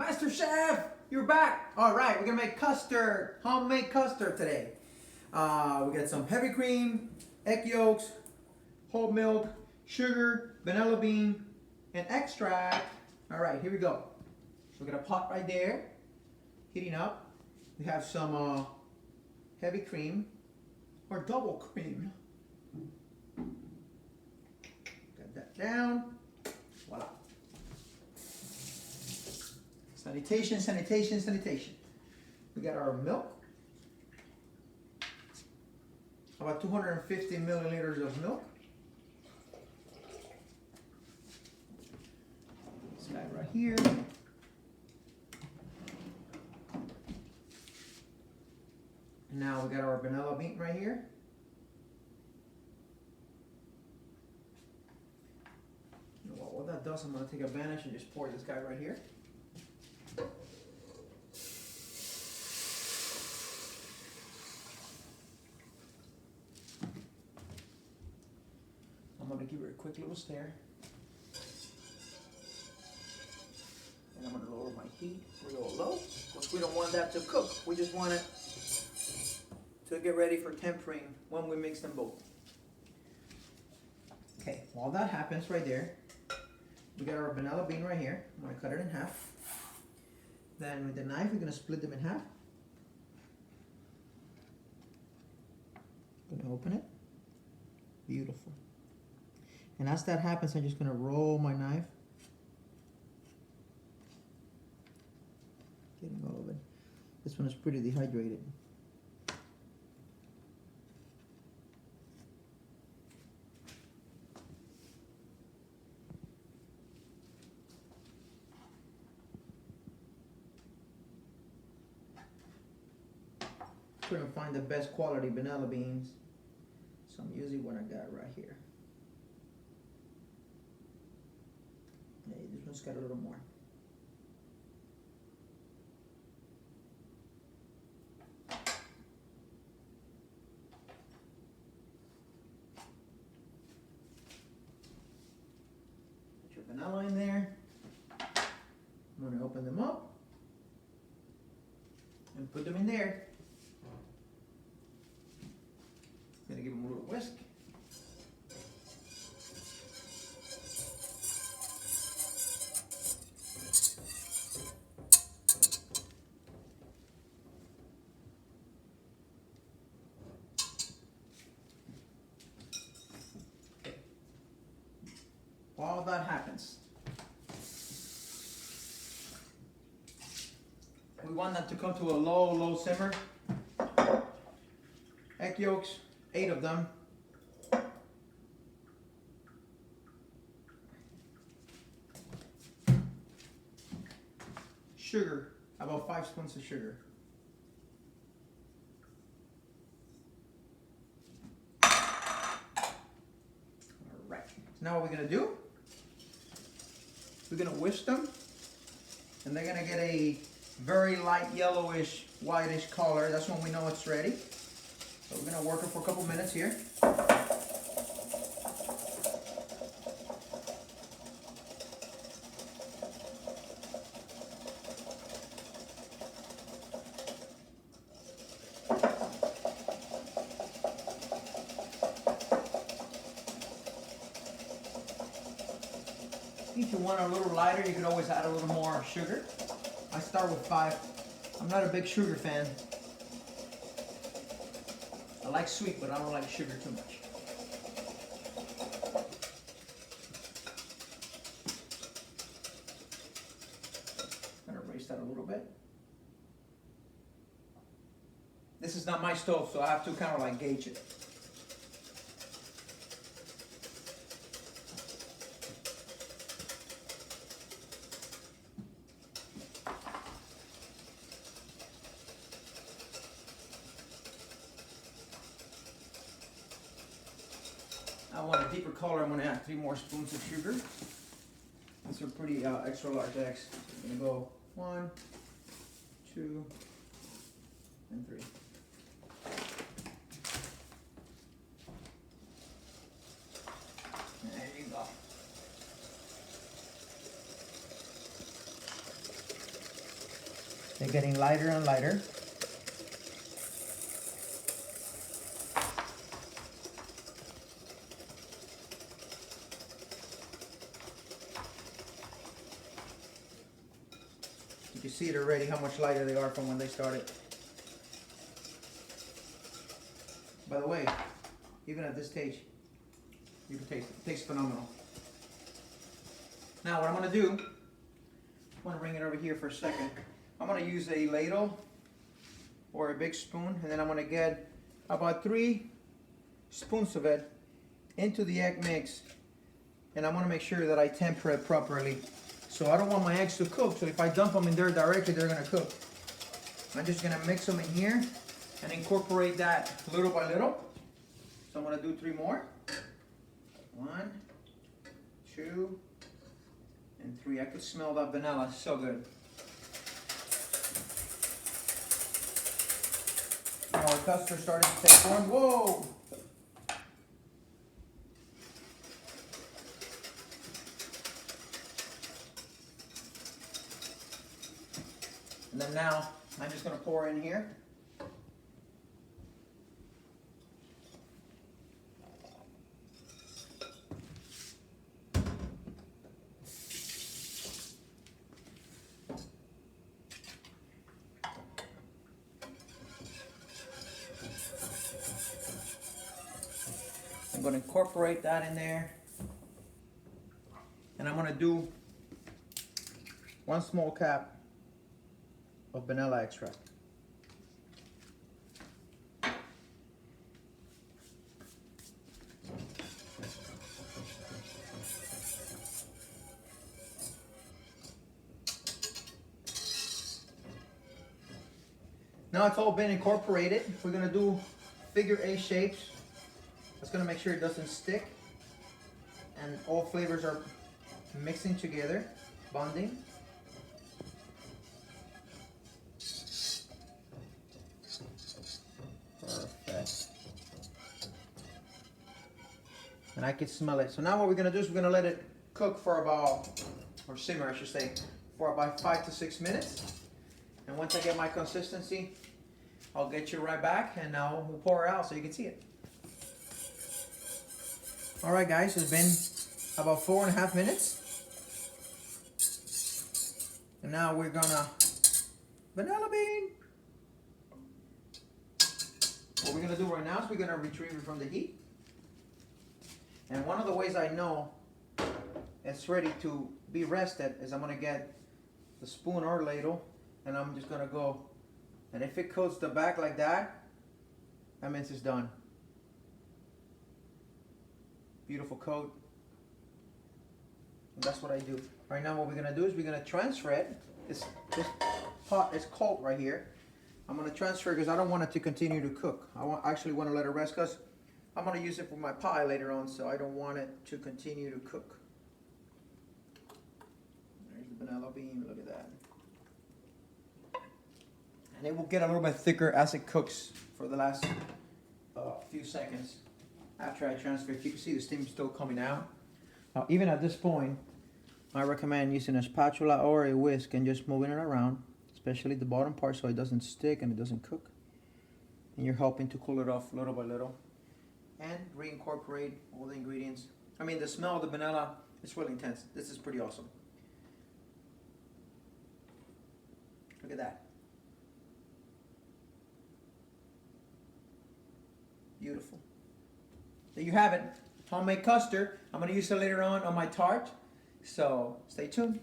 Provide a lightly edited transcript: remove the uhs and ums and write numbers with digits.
Master Chef, you're back. All right, we're gonna make custard, homemade custard today. We got some heavy cream, egg yolks, whole milk, sugar, vanilla bean, and extract. All right, here we go. So we got a pot right there, heating up. We have some heavy cream or double cream. Got that down. Voila. Sanitation, sanitation, sanitation. We got our milk. About 250 milliliters of milk. This guy right here. And now we got our vanilla bean right here. You know what that does, I'm going to take advantage and just pour this guy right here. I'm going to give it a quick little stir. And I'm going to lower my heat real low because we don't want that to cook. We just want it to get ready for tempering when we mix them both. Okay, while that happens right there, we got our vanilla bean right here. I'm going to cut it in half. Then with the knife, we're going to split them in half. Going to open it. Beautiful. And as that happens, I'm just going to roll my knife. Getting all of it. This one is pretty dehydrated. Couldn't find the best quality vanilla beans, so I'm using what I got right here. Hey, this one's got a little more. Put your vanilla in there. I'm going to open them up and put them in there. Gonna give them a little whisk. While that happens, we want that to come to a low simmer. Egg yolks. 8 of them. Sugar, about 5 spoons of sugar. All right, so now what we're gonna do, we're gonna whisk them, and they're gonna get a very light yellowish, whitish color. That's when we know it's ready. So we're going to work it for a couple minutes here. If you want it a little lighter, you could always add a little more sugar. I start with 5. I'm not a big sugar fan. I like sweet, but I don't like sugar too much. I'm gonna raise that a little bit. This is not my stove, so I have to kind of like gauge it. I want a deeper color. I'm going to add 3 more spoons of sugar. These are pretty extra large eggs. So I'm going to go 1, 2, and 3. There you go. They're getting lighter and lighter. You can see it already how much lighter they are from when they started. By the way, even at this stage, you can taste it. It tastes phenomenal. Now what I'm going to do, I'm going to bring it over here for a second. I'm going to use a ladle or a big spoon, and then I'm going to get about 3 spoons of it into the egg mix, and I'm going to make sure that I temper it properly. So I don't want my eggs to cook, so if I dump them in there directly, they're going to cook. I'm just going to mix them in here and incorporate that little by little. So I'm going to do 3 more. 1, 2, and 3. I could smell that vanilla, so good. Now our custard starting to take form. Whoa! And then now I'm just going to pour in here. I'm going to incorporate that in there, and I'm going to do 1 small cap of vanilla extract. Now it's all been incorporated. We're going to do figure 8 shapes. That's going to make sure it doesn't stick and all flavors are mixing together, bonding. Perfect. And I can smell it. So now what we're going to do is we're going to let it cook for about, or simmer I should say, for about 5 to 6 minutes. And once I get my consistency, I'll get you right back and now we'll pour it out so you can see it. Alright guys, it's been about 4.5 minutes. And now we're gonna vanilla bean. What we're gonna do right now is we're gonna retrieve it from the heat. And one of the ways I know it's ready to be rested is I'm gonna get the spoon or ladle and I'm just gonna go, and if it coats the back like that, that means it's done. Beautiful coat. And that's what I do. Right now what we're gonna do is we're gonna transfer it. This pot is cold right here. I'm gonna transfer it because I don't want it to continue to cook. I actually want to let it rest because I'm gonna use it for my pie later on, so I don't want it to continue to cook. There's the vanilla bean, look at that. And it will get a little bit thicker as it cooks for the last few seconds. After I transfer it, you can see the steam still coming out. Now, even at this point, I recommend using a spatula or a whisk and just moving it around, especially the bottom part so it doesn't stick and it doesn't cook. And you're helping to cool it off little by little. And reincorporate all the ingredients. I mean, the smell of the vanilla is really intense. This is pretty awesome. Look at that. Beautiful. There you have it, homemade custard. I'm going to use it later on my tart, so stay tuned.